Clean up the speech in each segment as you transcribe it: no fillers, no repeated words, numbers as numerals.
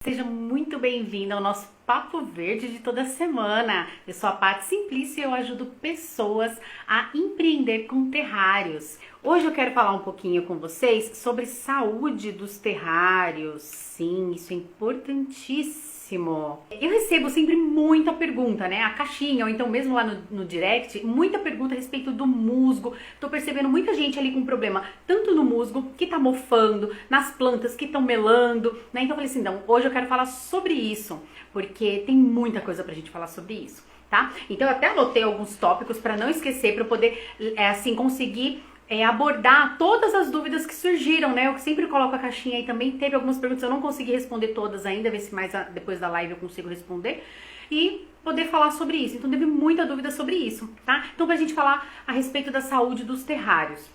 Seja muito bem-vindo ao nosso Papo Verde de toda semana. Eu sou a Paty Simplício e eu ajudo pessoas a empreender com terrários. Hoje eu quero falar um pouquinho com vocês sobre saúde dos terrários. Sim, isso é importantíssimo. Eu recebo sempre muita pergunta, né? A caixinha, ou então mesmo lá no direct, muita pergunta a respeito do musgo. Tô percebendo muita gente ali com problema, tanto no musgo, que tá mofando, nas plantas que estão melando, né? Então eu falei assim, então, hoje eu quero falar sobre isso, porque tem muita coisa pra gente falar sobre isso, tá? Então eu até anotei alguns tópicos pra não esquecer, pra eu poder, assim, conseguir abordar todas as dúvidas que surgiram, né? Eu sempre coloco a caixinha aí também. Teve algumas perguntas, eu não consegui responder todas ainda, ver se mais depois da live eu consigo responder e poder falar sobre isso. Então teve muita dúvida sobre isso, tá? Então pra gente falar a respeito da saúde dos terrários.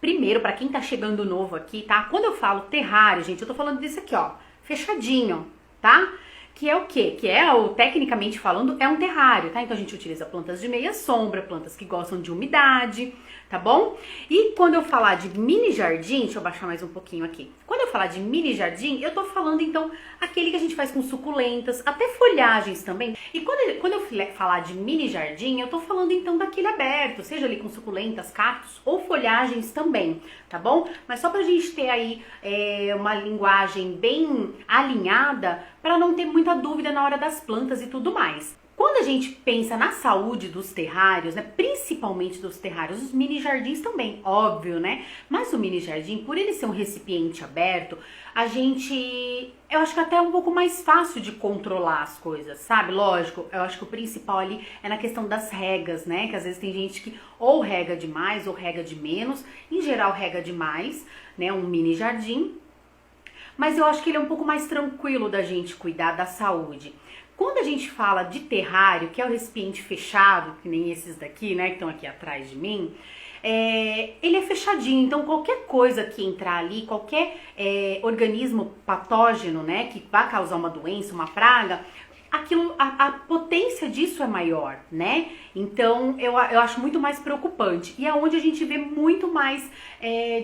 Primeiro, pra quem tá chegando novo aqui, tá? Quando eu falo terrário, gente, eu tô falando disso aqui, ó, fechadinho, tá? Que é o quê? Que é, tecnicamente falando, é um terrário, tá? Então a gente utiliza plantas de meia sombra, plantas que gostam de umidade, tá bom? E quando eu falar de mini jardim, deixa eu baixar mais um pouquinho aqui. Quando eu falar de mini jardim, eu tô falando então aquele que a gente faz com suculentas, até folhagens também. E quando eu falar de mini jardim, eu tô falando então daquele aberto, seja ali com suculentas, cactos ou folhagens também, tá bom? Mas só pra gente ter aí uma linguagem bem alinhada, para não ter muita dúvida na hora das plantas e tudo mais. Quando a gente pensa na saúde dos terrários, né, principalmente dos terrários, os mini jardins também, óbvio, né? Mas o mini jardim, por ele ser um recipiente aberto, eu acho que até é um pouco mais fácil de controlar as coisas, sabe? Lógico, eu acho que o principal ali é na questão das regas, né? Que às vezes tem gente que ou rega demais ou rega de menos, em geral rega demais, né? Um mini jardim. Mas eu acho que ele é um pouco mais tranquilo da gente cuidar da saúde. Quando a gente fala de terrário, que é o recipiente fechado, que nem esses daqui, né, que estão aqui atrás de mim, ele é fechadinho, então qualquer coisa que entrar ali, qualquer organismo patógeno, né, que vai causar uma doença, uma praga, a potência disso é maior, né? Então eu acho muito mais preocupante e é onde a gente vê muito mais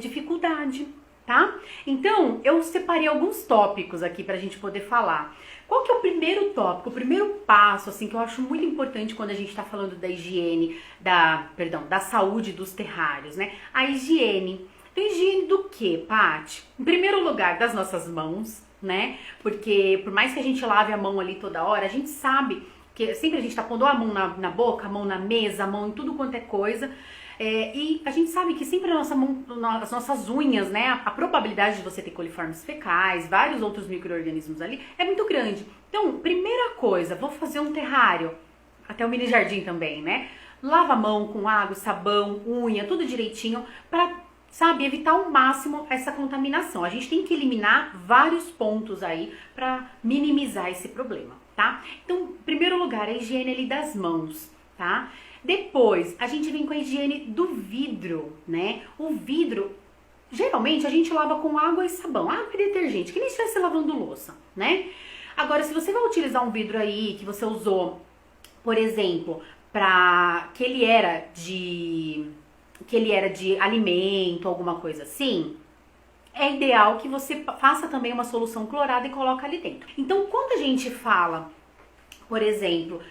dificuldade. Tá? Então, eu separei alguns tópicos aqui pra gente poder falar. Qual que é o primeiro tópico, o primeiro passo, assim, que eu acho muito importante quando a gente tá falando da higiene, da saúde dos terrários, né? A higiene. Então, higiene do quê, Paty? Em primeiro lugar, das nossas mãos, né? Porque por mais que a gente lave a mão ali toda hora, a gente sabe que sempre a gente tá pondo a mão na boca, a mão na mesa, a mão em tudo quanto é coisa. E a gente sabe que sempre a nossa mão, as nossas unhas, né, a probabilidade de você ter coliformes fecais, vários outros micro-organismos ali, é muito grande. Então, primeira coisa, vou fazer um terrário, até o mini jardim também, né? Lava a mão com água, sabão, unha, tudo direitinho, pra, sabe, evitar ao máximo essa contaminação. A gente tem que eliminar vários pontos aí pra minimizar esse problema, tá? Então, em primeiro lugar, a higiene ali das mãos, tá? Depois, a gente vem com a higiene do vidro, né? O vidro, geralmente, a gente lava com água e sabão, água e detergente, que nem se estivesse lavando louça, né? Agora, se você vai utilizar um vidro aí que você usou, por exemplo, que ele era de alimento, alguma coisa assim, é ideal que você faça também uma solução clorada e coloque ali dentro. Então, quando a gente fala, por exemplo,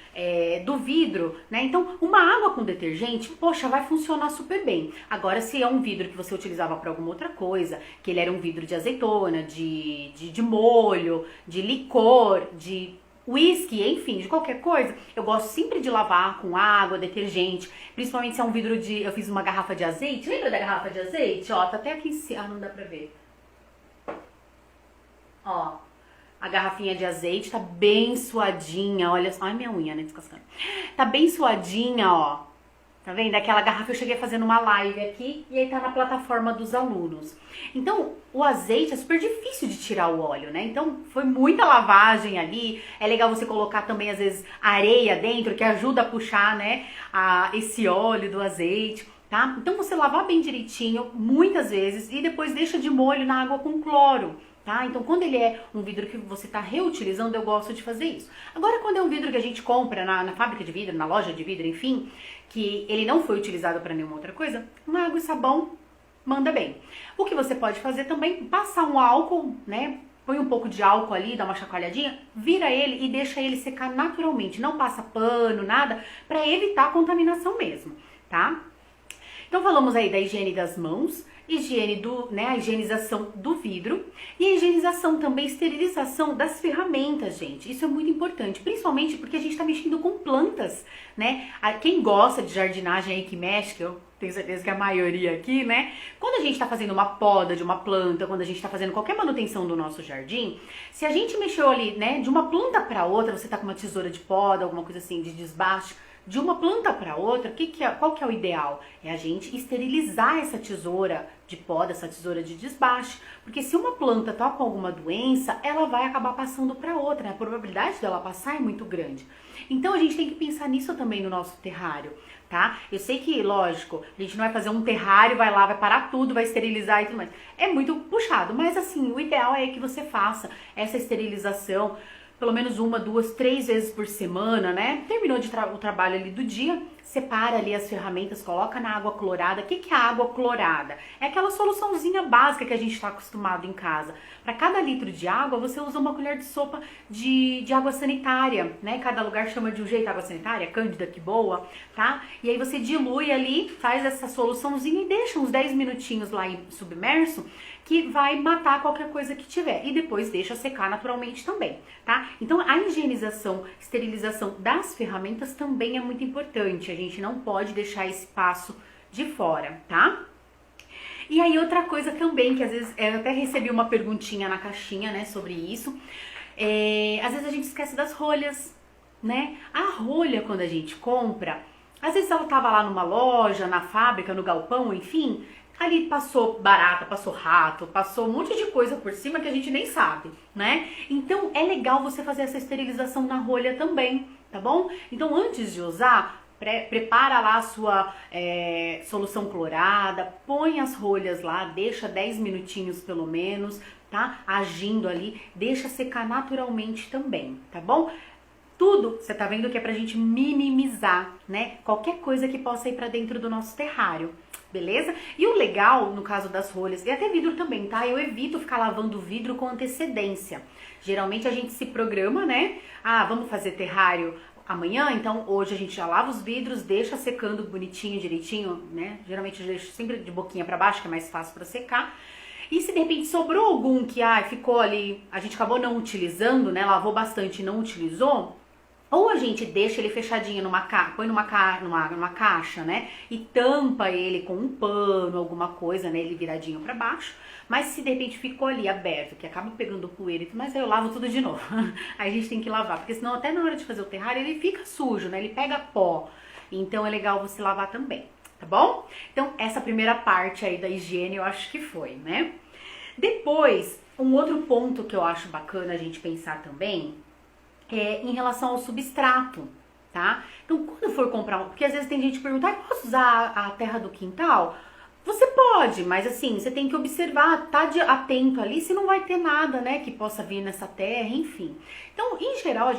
do vidro, né? Então, uma água com detergente, poxa, vai funcionar super bem. Agora, se é um vidro que você utilizava para alguma outra coisa, que ele era um vidro de azeitona, de molho, de licor, de whisky, enfim, de qualquer coisa, eu gosto sempre de lavar com água, detergente, principalmente se é um vidro eu fiz uma garrafa de azeite, lembra da garrafa de azeite? Ó, tá até aqui em cima, não dá pra ver. Ó. A garrafinha de azeite tá bem suadinha, olha só. Ai, minha unha, né, descascando. Tá bem suadinha, ó. Tá vendo? Aquela garrafa eu cheguei a fazer numa live aqui e aí tá na plataforma dos alunos. Então, o azeite é super difícil de tirar o óleo, né? Então, foi muita lavagem ali. É legal você colocar também, às vezes, areia dentro, que ajuda a puxar, né, esse óleo do azeite, tá? Então, você lavar bem direitinho, muitas vezes, e depois deixa de molho na água com cloro. Tá? Então, quando ele é um vidro que você está reutilizando, eu gosto de fazer isso. Agora, quando é um vidro que a gente compra na fábrica de vidro, na loja de vidro, enfim, que ele não foi utilizado para nenhuma outra coisa, uma água e sabão manda bem. O que você pode fazer também, passar um álcool, né, põe um pouco de álcool ali, dá uma chacoalhadinha, vira ele e deixa ele secar naturalmente. Não passa pano, nada, para evitar a contaminação mesmo, tá? Então falamos aí da higiene das mãos, a higienização do vidro e a higienização também, esterilização das ferramentas, gente. Isso é muito importante, principalmente porque a gente está mexendo com plantas, né? Quem gosta de jardinagem aí que mexe, que eu tenho certeza que a maioria aqui, né? Quando a gente está fazendo uma poda de uma planta, quando a gente está fazendo qualquer manutenção do nosso jardim, se a gente mexeu ali, né, de uma planta para outra, você tá com uma tesoura de poda, alguma coisa assim, de desbaste, de uma planta para outra, qual que é o ideal? É a gente esterilizar essa tesoura de poda, essa tesoura de desbaste, porque se uma planta tá com alguma doença, ela vai acabar passando para outra, né? A probabilidade dela passar é muito grande. Então a gente tem que pensar nisso também no nosso terrário, tá? Eu sei que, lógico, a gente não vai fazer um terrário, vai lá, vai parar tudo, vai esterilizar e tudo mais. É muito puxado, mas assim, o ideal é que você faça essa esterilização pelo menos 1, 2, 3 vezes por semana, né? Terminou o trabalho ali do dia, separa ali as ferramentas, coloca na água clorada. O que é a água clorada? É aquela soluçãozinha básica que a gente está acostumado em casa. Para cada litro de água, você usa uma colher de sopa de água sanitária, né? Cada lugar chama de um jeito água sanitária, Cândida, que boa, tá? E aí você dilui ali, faz essa soluçãozinha e deixa uns 10 minutinhos lá submerso, que vai matar qualquer coisa que tiver. E depois deixa secar naturalmente também, tá? Então a higienização, esterilização das ferramentas também é muito importante. A gente não pode deixar esse passo de fora, tá? E aí outra coisa também, que às vezes eu até recebi uma perguntinha na caixinha, né, sobre isso. Às vezes a gente esquece das rolhas, né? A rolha, quando a gente compra, às vezes ela tava lá numa loja, na fábrica, no galpão, enfim, ali passou barata, passou rato, passou um monte de coisa por cima que a gente nem sabe, né? Então é legal você fazer essa esterilização na rolha também, tá bom? Então antes de usar, prepara lá a sua solução clorada, põe as rolhas lá, deixa 10 minutinhos pelo menos, tá? Agindo ali, deixa secar naturalmente também, tá bom? Tudo, você tá vendo que é pra gente minimizar, né? Qualquer coisa que possa ir pra dentro do nosso terrário. Beleza? E o legal, no caso das rolhas, e até vidro também, tá? Eu evito ficar lavando o vidro com antecedência. Geralmente a gente se programa, né? Ah, vamos fazer terrário amanhã, então hoje a gente já lava os vidros, deixa secando bonitinho, direitinho, né? Geralmente eu deixo sempre de boquinha pra baixo, que é mais fácil pra secar. E se de repente sobrou algum que ficou ali, a gente acabou não utilizando, né? Lavou bastante e não utilizou, ou a gente deixa ele fechadinho põe numa caixa, né? E tampa ele com um pano, alguma coisa, né? Ele viradinho pra baixo. Mas se de repente ficou ali aberto, que acaba pegando poeira, mas aí eu lavo tudo de novo. Aí a gente tem que lavar, porque senão até na hora de fazer o terrário ele fica sujo, né? Ele pega pó. Então é legal você lavar também, tá bom? Então essa primeira parte aí da higiene eu acho que foi, né? Depois, um outro ponto que eu acho bacana a gente pensar também em relação ao substrato, tá? Então, quando for comprar, porque às vezes tem gente que pergunta, posso usar a terra do quintal? Você pode, mas assim, você tem que observar, tá atento ali, se não vai ter nada, né, que possa vir nessa terra, enfim. Então, em geral,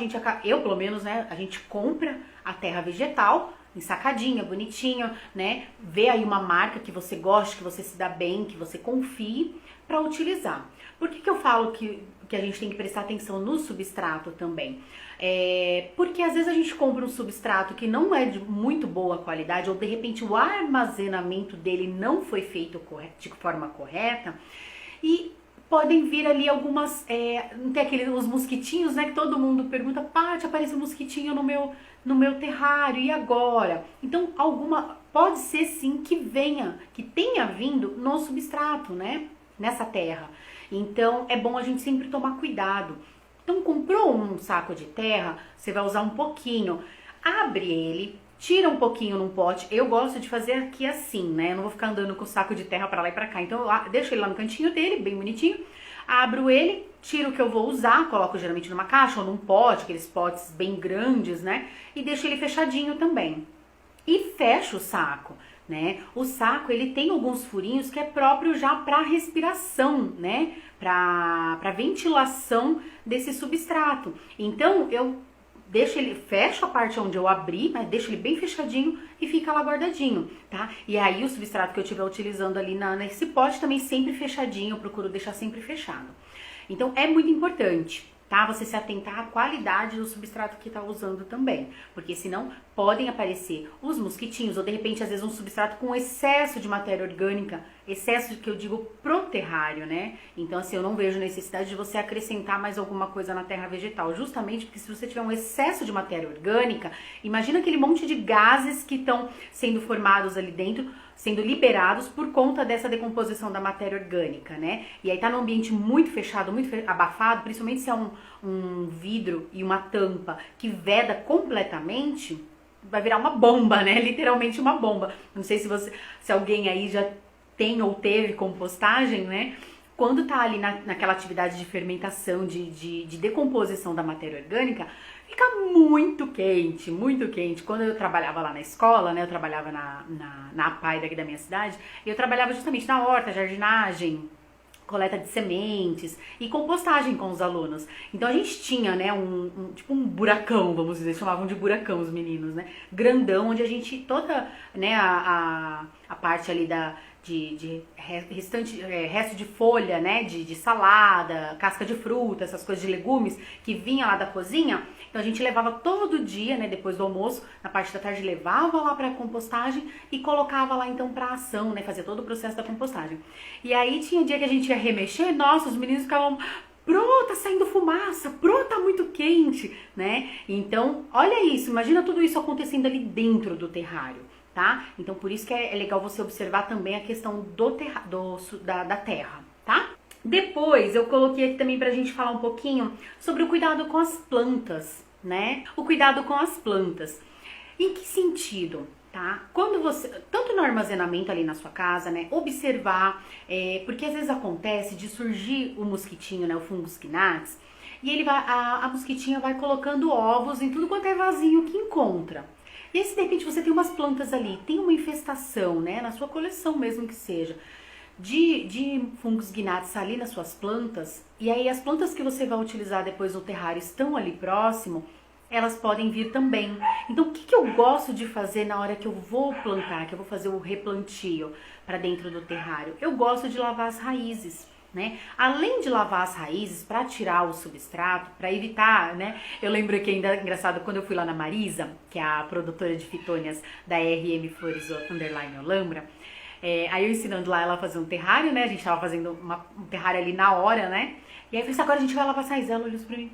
eu pelo menos, né, a gente compra a terra vegetal, ensacadinha, bonitinho, né, vê aí uma marca que você goste, que você se dá bem, que você confie, para utilizar. Por que eu falo que a gente tem que prestar atenção no substrato também? Porque às vezes a gente compra um substrato que não é de muito boa qualidade, ou de repente o armazenamento dele não foi feito de forma correta, e podem vir ali algumas, não tem os mosquitinhos, né, que todo mundo pergunta, Paty, apareceu um mosquitinho no meu terrário, e agora? Então pode ser sim que tenha vindo no substrato, né, nessa terra. Então é bom a gente sempre tomar cuidado. Então comprou um saco de terra, você vai usar um pouquinho, abre ele, tira um pouquinho num pote. Eu gosto de fazer aqui assim, né? Eu não vou ficar andando com o saco de terra pra lá e pra cá. Então eu deixo ele lá no cantinho dele, bem bonitinho. Abro ele, tiro o que eu vou usar, coloco geralmente numa caixa ou num pote, aqueles potes bem grandes, né? E deixo ele fechadinho também. E fecho o saco, né? O saco, ele tem alguns furinhos que é próprio já para respiração, né? Para ventilação desse substrato. Então, eu fecho a parte onde eu abri, mas deixo ele bem fechadinho e fica lá guardadinho, tá? E aí o substrato que eu estiver utilizando ali nesse pote também sempre fechadinho, eu procuro deixar sempre fechado. Então é muito importante, tá? Você se atentar à qualidade do substrato que está usando também, porque senão podem aparecer os mosquitinhos ou de repente às vezes um substrato com excesso de matéria orgânica, excesso que eu digo pro terrário, né? Então assim, eu não vejo necessidade de você acrescentar mais alguma coisa na terra vegetal, justamente porque se você tiver um excesso de matéria orgânica, imagina aquele monte de gases que estão sendo formados ali dentro, sendo liberados por conta dessa decomposição da matéria orgânica, né? E aí tá num ambiente muito fechado, abafado, principalmente se é um vidro e uma tampa que veda completamente, vai virar uma bomba, né? Literalmente uma bomba. Não sei se alguém aí já tem ou teve compostagem, né? Quando tá ali naquela atividade de fermentação, de decomposição da matéria orgânica, fica muito quente, muito quente. Quando eu trabalhava lá na escola, né, eu trabalhava na APAI daqui da minha cidade, e eu trabalhava justamente na horta, jardinagem, coleta de sementes e compostagem com os alunos. Então a gente tinha, né, tipo um buracão, vamos dizer, chamavam de buracão os meninos, né, grandão, onde a gente, toda, né, a parte ali resto de folha, né, de salada, casca de fruta, essas coisas de legumes que vinha lá da cozinha. Então a gente levava todo dia, né, depois do almoço, na parte da tarde levava lá para compostagem e colocava lá então para ação, né, fazia todo o processo da compostagem. E aí tinha dia que a gente ia remexer, nossa, os meninos ficavam: Pro, tá saindo fumaça, pro, tá muito quente, né? Então, olha isso, imagina tudo isso acontecendo ali dentro do terrário, tá? Então, por isso que é legal você observar também a questão da terra, tá? Depois, eu coloquei aqui também pra gente falar um pouquinho sobre o cuidado com as plantas, né? O cuidado com as plantas. Em que sentido? Tá? Quando você, tanto no armazenamento ali na sua casa, né, observar, porque às vezes acontece de surgir o mosquitinho, né, o Fungus gnats, e ele vai, a mosquitinha vai colocando ovos em tudo quanto é vasinho que encontra. E aí, se de repente você tem umas plantas ali, tem uma infestação, né, na sua coleção mesmo que seja, de Fungus gnats ali nas suas plantas, e aí as plantas que você vai utilizar depois no terrário estão ali próximo, elas podem vir também. Então, o que eu gosto de fazer na hora que eu vou plantar, que eu vou fazer o replantio para dentro do terrário? Eu gosto de lavar as raízes, né? Além de lavar as raízes para tirar o substrato, para evitar, né? Eu lembro que ainda é engraçado, quando eu fui lá na Marisa, que é a produtora de fitônias da RM Flores _ Olambra, aí eu ensinando lá ela a fazer um terrário, né? A gente tava fazendo um terrário ali na hora, né? E aí eu falei: agora a gente vai lavar as raízes. Ela olhou pra mim: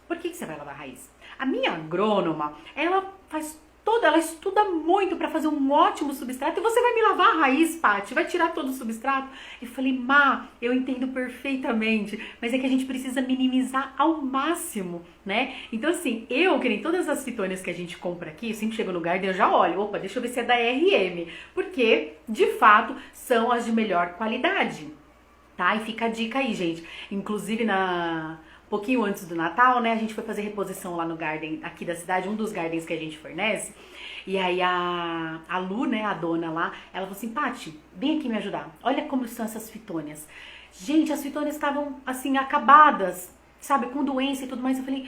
por que você vai lavar a raiz? A minha agrônoma, ela estuda muito para fazer um ótimo substrato, e você vai me lavar a raiz, Paty? Vai tirar todo o substrato? Eu falei: Má, eu entendo perfeitamente, mas é que a gente precisa minimizar ao máximo, né? Então assim, que nem todas as fitônias que a gente compra aqui, eu sempre chego no garden, eu já olho, opa, deixa eu ver se é da RM, porque de fato são as de melhor qualidade, tá? E fica a dica aí, gente. Inclusive pouquinho antes do Natal, né, a gente foi fazer reposição lá no garden aqui da cidade, um dos gardens que a gente fornece, e aí a Lu, né, a dona lá, ela falou assim: Paty, vem aqui me ajudar, olha como são essas fitônias. Gente, as fitônias estavam, assim, acabadas, sabe, com doença e tudo mais. Eu falei,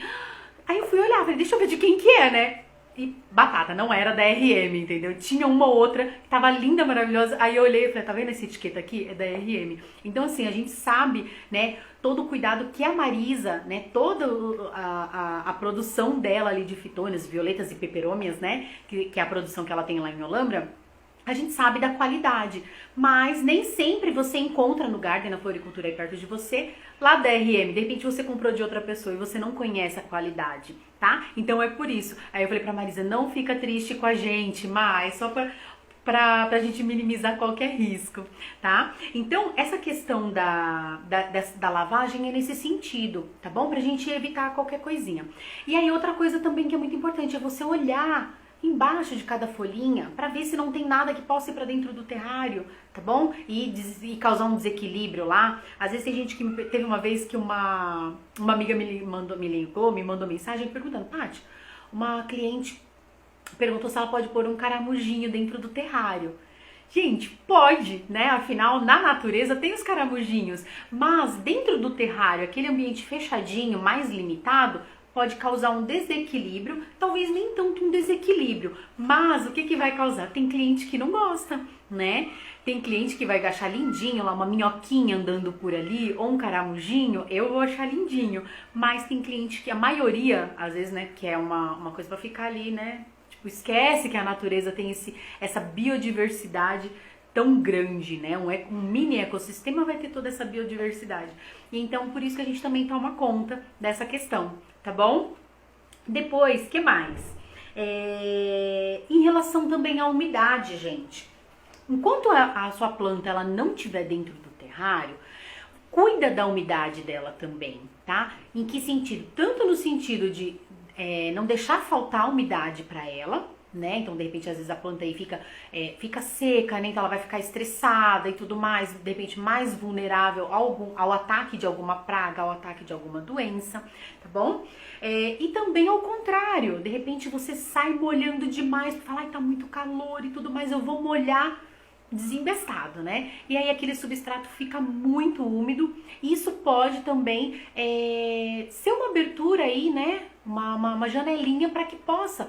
aí eu fui olhar, falei: deixa eu ver de quem que é, né? E batata, não era da RM, entendeu? Tinha uma outra que tava linda, maravilhosa. Aí eu olhei e falei: tá vendo essa etiqueta aqui? É da RM. Então assim, a gente sabe, né, todo o cuidado que a Marisa, né, toda a produção dela ali de fitônias, violetas e peperômias, né, que é a produção que ela tem lá em Olambra, a gente sabe da qualidade, mas nem sempre você encontra no garden, na floricultura aí perto de você, lá da RM. De repente você comprou de outra pessoa e você não conhece a qualidade, tá? Então é por isso. Aí eu falei pra Marisa: não fica triste com a gente, mas só pra gente minimizar qualquer risco, tá? Então, essa questão da lavagem é nesse sentido, tá bom? Pra gente evitar qualquer coisinha. E aí outra coisa também que é muito importante é você olhar embaixo de cada folhinha para ver se não tem nada que possa ir para dentro do terrário, tá bom? E causar um desequilíbrio lá. Às vezes tem gente que teve uma vez que uma amiga me mandou mensagem perguntando: Paty, uma cliente perguntou se ela pode pôr um caramujinho dentro do terrário. Gente, pode, né? Afinal, na natureza tem os caramujinhos, mas dentro do terrário, aquele ambiente fechadinho, mais limitado, pode causar um desequilíbrio, talvez nem tanto um desequilíbrio, mas o que que vai causar? Tem cliente que não gosta, né? Tem cliente que vai achar lindinho lá, uma minhoquinha andando por ali, ou um caramujinho, eu vou achar lindinho, mas tem cliente que a maioria, às vezes, né, que é uma coisa pra ficar ali, né? Tipo, esquece que a natureza tem essa biodiversidade tão grande, né? Um mini ecossistema vai ter toda essa biodiversidade. E então, por isso que a gente também toma conta dessa questão, tá bom? Depois, que mais? Em relação também à umidade, gente. Enquanto a sua planta ela não estiver dentro do terrário, cuida da umidade dela também, tá? Em que sentido? Tanto no sentido de não deixar faltar umidade para ela, né? Então, de repente, às vezes a planta aí fica seca, né? Então ela vai ficar estressada e tudo mais, de repente mais vulnerável ao ataque de alguma praga, ao ataque de alguma doença, tá bom? E também ao contrário, de repente você sai molhando demais, fala, ai, tá muito calor e tudo mais, eu vou molhar desembestado, né? E aí aquele substrato fica muito úmido. Isso pode também ser uma abertura aí, né? Uma janelinha para que possa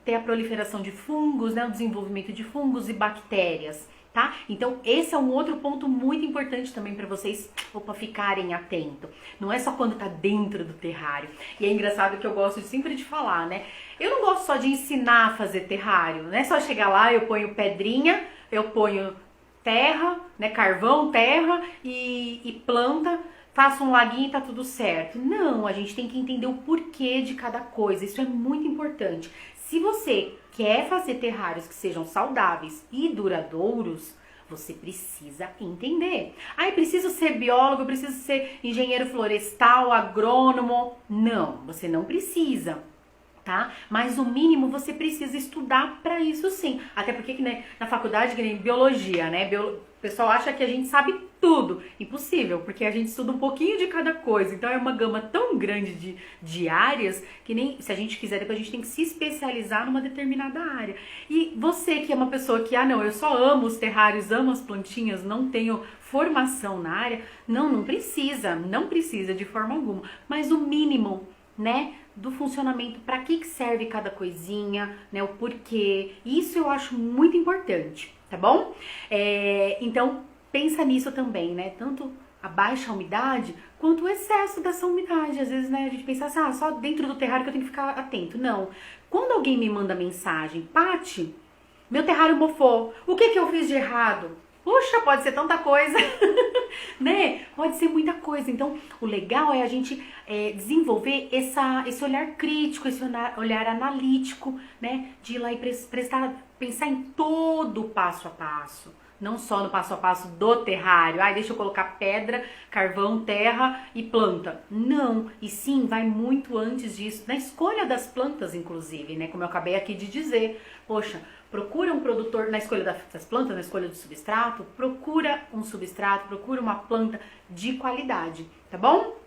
ter a proliferação de fungos, né? O desenvolvimento de fungos e bactérias, tá? Então esse é um outro ponto muito importante também para vocês, ficarem atentos. Não é só quando tá dentro do terrário. E é engraçado que eu gosto sempre de falar, né? Eu não gosto só de ensinar a fazer terrário, não é só chegar lá, eu ponho pedrinha, eu ponho terra, né, carvão, terra e planta, faço um laguinho e tá tudo certo. Não, a gente tem que entender o porquê de cada coisa, isso é muito importante. Se você quer fazer terrários que sejam saudáveis e duradouros, você precisa entender. Ah, eu preciso ser biólogo, eu preciso ser engenheiro florestal, agrônomo. Não, você não precisa. Tá? Mas o mínimo você precisa estudar para isso sim. Até porque né, na faculdade, em biologia, né? O pessoal acha que a gente sabe tudo. Impossível, porque a gente estuda um pouquinho de cada coisa. Então é uma gama tão grande de áreas que nem se a gente quiser, depois a gente tem que se especializar numa determinada área. E você que é uma pessoa que, não, eu só amo os terrários, amo as plantinhas, não tenho formação na área, não precisa de forma alguma. Mas o mínimo, né? Do funcionamento, para que serve cada coisinha, né, o porquê, isso eu acho muito importante, tá bom? Então, pensa nisso também, né, tanto a baixa umidade, quanto o excesso dessa umidade, às vezes, né, a gente pensa assim, só dentro do terrário que eu tenho que ficar atento, não, quando alguém me manda mensagem, Paty, meu terrário mofou, o que eu fiz de errado? Puxa, pode ser tanta coisa, né? Pode ser muita coisa. Então, o legal é a gente desenvolver esse olhar crítico, esse olhar analítico, né? De ir lá e pensar em todo o passo a passo. Não só no passo a passo do terrário. Deixa eu colocar pedra, carvão, terra e planta. Não, e sim, vai muito antes disso. Na escolha das plantas, inclusive, né? Como eu acabei aqui de dizer. Poxa, procura um produtor, na escolha das plantas, na escolha do substrato, procura um substrato, procura uma planta de qualidade, tá bom?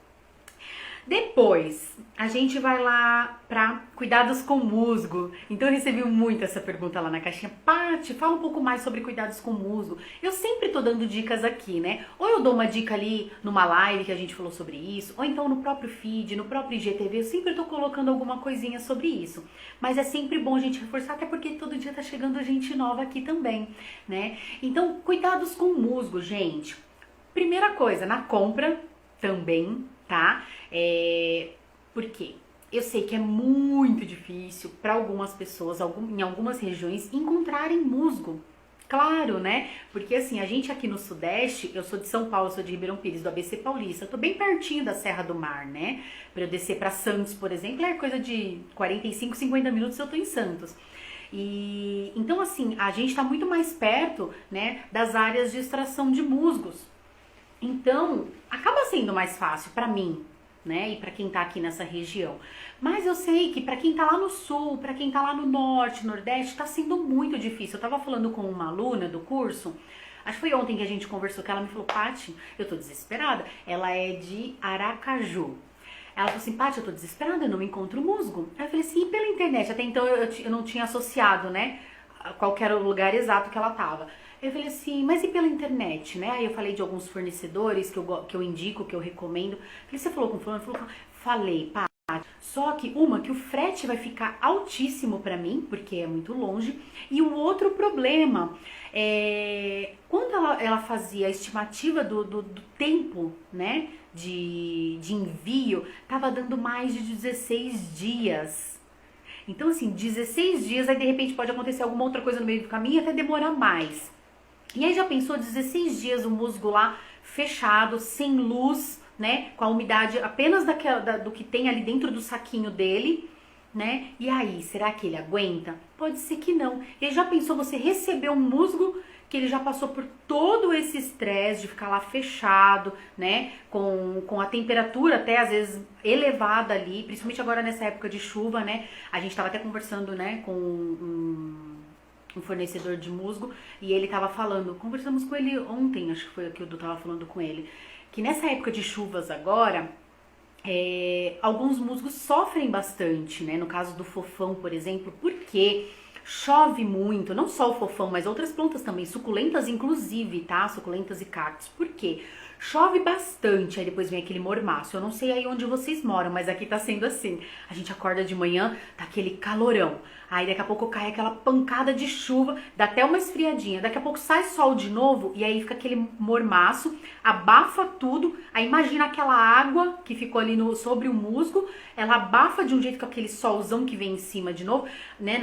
Depois, a gente vai lá para cuidados com musgo. Então eu recebi muito essa pergunta lá na caixinha. Paty, fala um pouco mais sobre cuidados com musgo. Eu sempre tô dando dicas aqui, né? Ou eu dou uma dica ali numa live que a gente falou sobre isso, ou então no próprio feed, no próprio IGTV, eu sempre tô colocando alguma coisinha sobre isso. Mas é sempre bom a gente reforçar, até porque todo dia tá chegando gente nova aqui também, né? Então, cuidados com musgo, gente. Primeira coisa, na compra também, tá? Por quê? Eu sei que é muito difícil para algumas pessoas, em algumas regiões, encontrarem musgo. Claro, né? Porque assim, a gente aqui no Sudeste, eu sou de São Paulo, sou de Ribeirão Pires, do ABC Paulista, eu tô bem pertinho da Serra do Mar, né? Para eu descer para Santos, por exemplo, é coisa de 45, 50 minutos eu tô em Santos. E então assim, a gente tá muito mais perto, né, das áreas de extração de musgos. Então, acaba sendo mais fácil para mim, né? E para quem tá aqui nessa região. Mas eu sei que para quem tá lá no sul, para quem tá lá no norte, nordeste, tá sendo muito difícil. Eu tava falando com uma aluna do curso, acho que foi ontem que a gente conversou, que ela me falou, Paty, eu tô desesperada. Ela é de Aracaju. Ela falou assim, Paty, eu tô desesperada, eu não encontro musgo. Aí eu falei assim, e pela internet? Até então eu não tinha associado, né? Qual que era o lugar exato que ela tava. Eu falei assim, mas e pela internet, né? Aí eu falei de alguns fornecedores que eu indico, que eu recomendo. Falei, você falou com fulano? Falei, pá. Só que uma, que o frete vai ficar altíssimo para mim, porque é muito longe. E o outro problema é quando ela fazia a estimativa do tempo, né, de envio, tava dando mais de 16 dias. Então, assim, 16 dias, aí de repente pode acontecer alguma outra coisa no meio do caminho e até demorar mais. E aí já pensou 16 dias o musgo lá fechado, sem luz, né? Com a umidade apenas do que tem ali dentro do saquinho dele, né? E aí, será que ele aguenta? Pode ser que não. E já pensou você receber um musgo que ele já passou por todo esse estresse de ficar lá fechado, né? Com a temperatura até às vezes elevada ali, principalmente agora nessa época de chuva, né? A gente tava até conversando, né, com um fornecedor de musgo, e ele tava falando, conversamos com ele ontem, acho que foi que o Du tava falando com ele, que nessa época de chuvas agora, alguns musgos sofrem bastante, né? No caso do fofão, por exemplo, porque chove muito, não só o fofão, mas outras plantas também, suculentas inclusive, tá? Suculentas e cactos. Por quê? Chove bastante, aí depois vem aquele mormaço. Eu não sei aí onde vocês moram, mas aqui tá sendo assim. A gente acorda de manhã, tá aquele calorão. Aí daqui a pouco cai aquela pancada de chuva, dá até uma esfriadinha. Daqui a pouco sai sol de novo e aí fica aquele mormaço, abafa tudo. Aí imagina aquela água que ficou ali sobre o musgo, ela abafa de um jeito com aquele solzão que vem em cima de novo, né,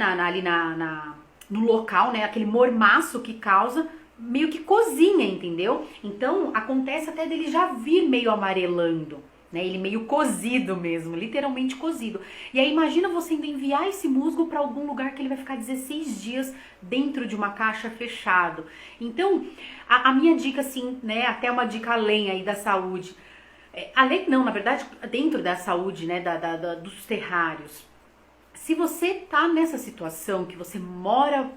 no local, né, aquele mormaço que causa, meio que cozinha, entendeu? Então acontece até dele já vir meio amarelando, né? Ele meio cozido mesmo, literalmente cozido. E aí imagina você indo enviar esse musgo para algum lugar que ele vai ficar 16 dias dentro de uma caixa fechado. Então a minha dica, assim, né? Até uma dica além aí da saúde. Além não, na verdade, dentro da saúde, né? Dos terrários. Se você tá nessa situação, que você mora,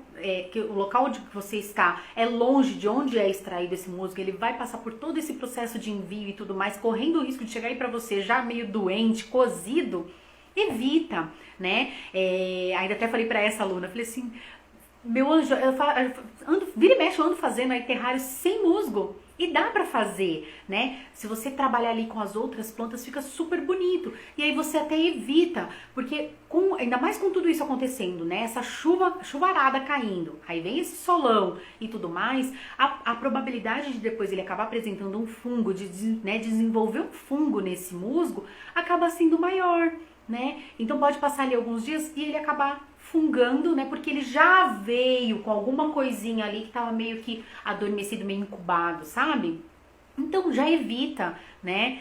que o local onde você está é longe de onde é extraído esse musgo, ele vai passar por todo esse processo de envio e tudo mais, correndo o risco de chegar aí pra você já meio doente, cozido, evita, né? Ainda até falei pra essa aluna, falei assim, meu anjo, vira e mexe, eu ando fazendo aí terrários sem musgo. E dá pra fazer, né? Se você trabalhar ali com as outras plantas, fica super bonito. E aí você até evita, porque ainda mais com tudo isso acontecendo, né? Essa chuvarada caindo, aí vem esse solão e tudo mais, a probabilidade de depois ele acabar apresentando um fungo, né, desenvolver um fungo nesse musgo, acaba sendo maior, né? Então pode passar ali alguns dias e ele acabar fungando, né? Porque ele já veio com alguma coisinha ali que tava meio que adormecido, meio incubado, sabe? Então já evita, né?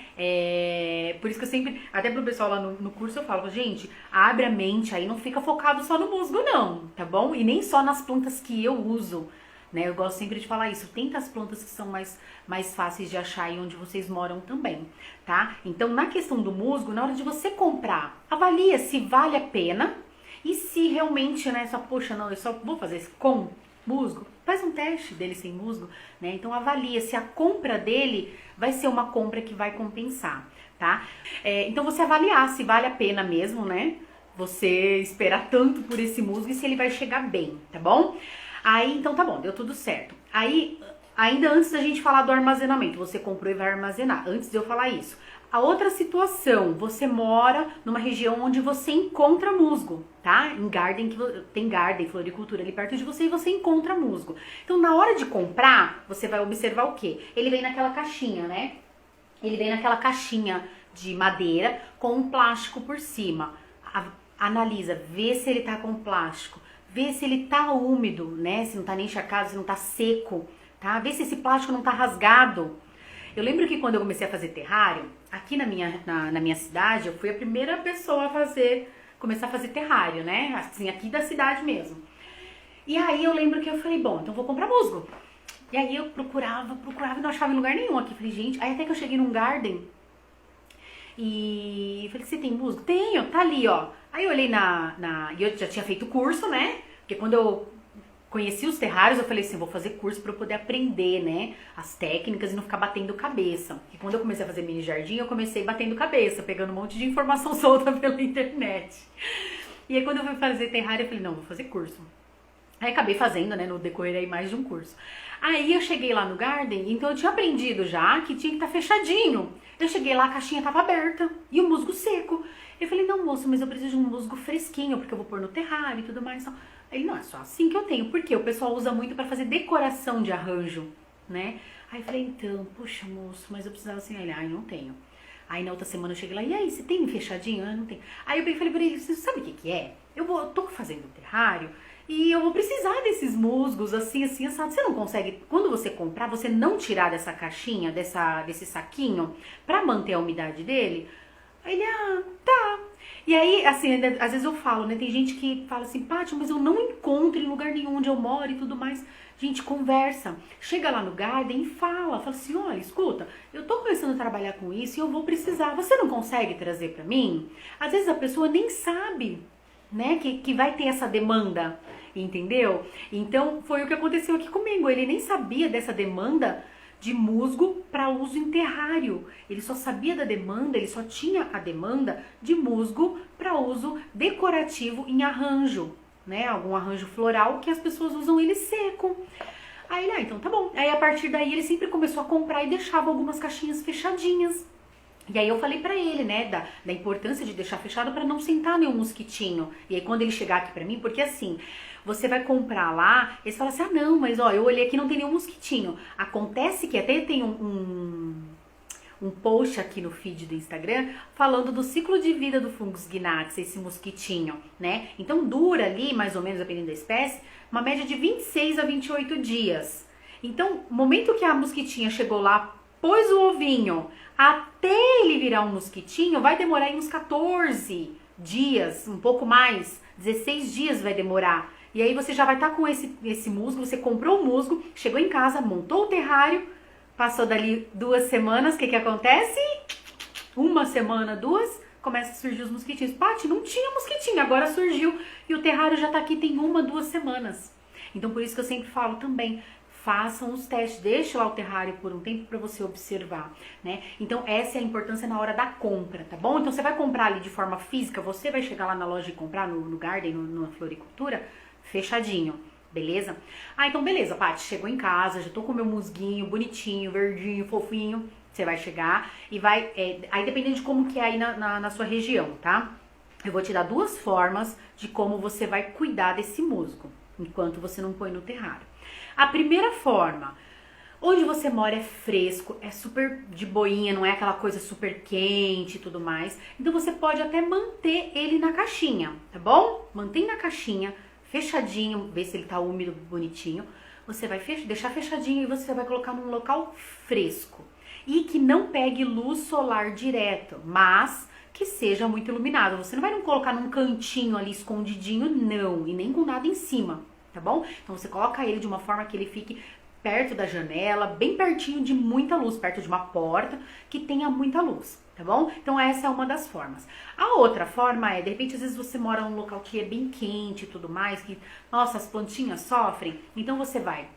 Por isso que eu sempre, até pro pessoal lá no curso eu falo, gente, abre a mente aí, não fica focado só no musgo não, tá bom? E nem só nas plantas que eu uso, né? Eu gosto sempre de falar isso, tenta as plantas que são mais fáceis de achar aí onde vocês moram também, tá? Então na questão do musgo, na hora de você comprar, avalia se vale a pena. E se realmente, né, poxa, não, eu só vou fazer isso com musgo, faz um teste dele sem musgo, né? Então avalia se a compra dele vai ser uma compra que vai compensar, tá? Então você avaliar se vale a pena mesmo, né? Você esperar tanto por esse musgo e se ele vai chegar bem, tá bom? Aí, então tá bom, deu tudo certo. Aí, ainda antes da gente falar do armazenamento, você comprou e vai armazenar, antes de eu falar isso. A outra situação, você mora numa região onde você encontra musgo, tá? Em garden, tem garden, floricultura ali perto de você e você encontra musgo. Então, na hora de comprar, você vai observar o quê? Ele vem naquela caixinha, né? Ele vem naquela caixinha de madeira com um plástico por cima. Analisa, vê se ele tá com plástico, vê se ele tá úmido, né? Se não tá nem encharcado, se não tá seco, tá? Vê se esse plástico não tá rasgado. Eu lembro que quando eu comecei a fazer terrário, aqui na minha cidade, eu fui a primeira pessoa a começar a fazer terrário, né? Assim, aqui da cidade mesmo. E aí eu lembro que eu falei, bom, então vou comprar musgo. E aí eu procurava e não achava em lugar nenhum aqui. Falei, gente, aí até que eu cheguei num garden e falei, você tem musgo? Tenho, tá ali, ó. Aí eu olhei e eu já tinha feito curso, né? Porque quando eu conheci os terrários, eu falei assim, vou fazer curso para eu poder aprender, né, as técnicas e não ficar batendo cabeça. E quando eu comecei a fazer mini jardim, eu comecei batendo cabeça, pegando um monte de informação solta pela internet. E aí quando eu fui fazer terrário, eu falei, não, vou fazer curso. Aí acabei fazendo, né, no decorrer aí mais de um curso. Aí eu cheguei lá no garden, então eu tinha aprendido já que tinha que estar fechadinho. Eu cheguei lá, a caixinha tava aberta e o musgo seco. Eu falei, não, moço, mas eu preciso de um musgo fresquinho, porque eu vou pôr no terrário e tudo mais. Então, ele, não, é só assim que eu tenho. Porque o pessoal usa muito pra fazer decoração de arranjo, né? Aí eu falei, então, puxa, moço, mas eu precisava assim. Ele, ai, não tenho. Aí na outra semana eu cheguei lá, e aí, você tem fechadinho? Ah, não tem. Aí eu falei pra ele, você sabe o que que é? Eu tô fazendo um terrário e eu vou precisar desses musgos, assim, assim, assado. Você não consegue, quando você comprar, você não tirar dessa caixinha, desse saquinho, pra manter a umidade dele? Aí ele, ah, tá. E aí, assim, às vezes eu falo, né? Tem gente que fala assim, Paty, mas eu não encontro em lugar nenhum onde eu moro e tudo mais. Gente, conversa. Chega lá no Garden e fala assim, olha, escuta, eu tô começando a trabalhar com isso e eu vou precisar. Você não consegue trazer pra mim? Às vezes a pessoa nem sabe, né, que vai ter essa demanda, entendeu? Então, foi o que aconteceu aqui comigo. Ele nem sabia dessa demanda de musgo para uso em terrário. Ele só sabia da demanda, ele só tinha a demanda de musgo para uso decorativo em arranjo, né? Algum arranjo floral que as pessoas usam ele seco. Aí ele, então tá bom. Aí a partir daí ele sempre começou a comprar e deixava algumas caixinhas fechadinhas. E aí eu falei pra ele, né, da importância de deixar fechado pra não sentar nenhum mosquitinho. E aí quando ele chegar aqui pra mim, porque assim, você vai comprar lá, eles falam assim, ah não, mas ó, eu olhei aqui não tem nenhum mosquitinho. Acontece que até tem um post aqui no feed do Instagram falando do ciclo de vida do Fungus gnats, esse mosquitinho, né? Então dura ali, mais ou menos, dependendo da espécie, uma média de 26 a 28 dias. Então, no momento que a mosquitinha chegou lá, pôs o ovinho, até ele virar um mosquitinho, vai demorar aí uns 14 dias, um pouco mais, 16 dias vai demorar. E aí você já vai estar com esse musgo, você comprou o musgo, chegou em casa, montou o terrário, passou dali 2 semanas, o que acontece? 1 semana, 2, começa a surgir os mosquitinhos. Paty, não tinha mosquitinho, agora surgiu e o terrário já tá aqui tem 1, 2 semanas. Então por isso que eu sempre falo também, façam os testes, deixe lá o terrário por um tempo para você observar, né? Então essa é a importância na hora da compra, tá bom? Então você vai comprar ali de forma física, você vai chegar lá na loja e comprar no Garden, na floricultura, fechadinho, beleza? Ah, então beleza, Paty, chegou em casa, já tô com meu musguinho bonitinho, verdinho, fofinho, você vai chegar e vai, aí dependendo de como que é aí na sua região, tá? Eu vou te dar 2 formas de como você vai cuidar desse musgo, enquanto você não põe no terrário. A primeira forma, onde você mora é fresco, é super de boinha, não é aquela coisa super quente e tudo mais. Então você pode até manter ele na caixinha, tá bom? Mantém na caixinha, fechadinho, vê se ele tá úmido, bonitinho. Você vai deixar fechadinho e você vai colocar num local fresco. E que não pegue luz solar direto, mas que seja muito iluminado. Você não vai colocar num cantinho ali escondidinho, não, e nem com nada em cima. Tá bom? Então você coloca ele de uma forma que ele fique perto da janela, bem pertinho de muita luz, perto de uma porta que tenha muita luz, tá bom? Então essa é uma das formas. A outra forma é, de repente, às vezes você mora num local que é bem quente e tudo mais, que, nossa, as plantinhas sofrem, então você vai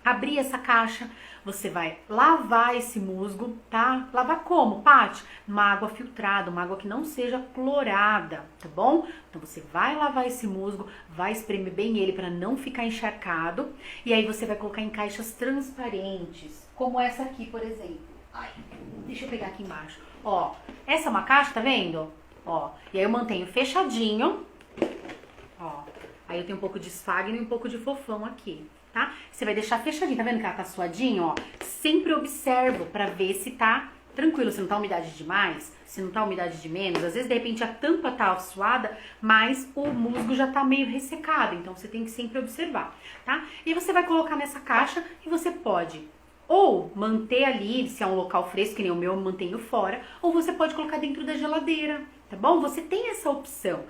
abrir essa caixa, você vai lavar esse musgo, tá? Lavar como, Paty? Uma água filtrada, uma água que não seja clorada, tá bom? Então você vai lavar esse musgo, vai espremer bem ele para não ficar encharcado, e aí você vai colocar em caixas transparentes, como essa aqui, por exemplo. Ai, deixa eu pegar aqui embaixo. Ó, essa é uma caixa, tá vendo? Ó, e aí eu mantenho fechadinho, ó. Aí eu tenho um pouco de esfagno e um pouco de fofão aqui. Tá? Você vai deixar fechadinho, tá vendo que ela tá suadinho, ó? Sempre observo pra ver se tá tranquilo, se não tá umidade demais, se não tá umidade de menos. Às vezes, de repente, a tampa tá suada, mas o musgo já tá meio ressecado, então você tem que sempre observar, tá? E você vai colocar nessa caixa e você pode ou manter ali, se é um local fresco, que nem o meu, eu mantenho fora, ou você pode colocar dentro da geladeira, tá bom? Você tem essa opção.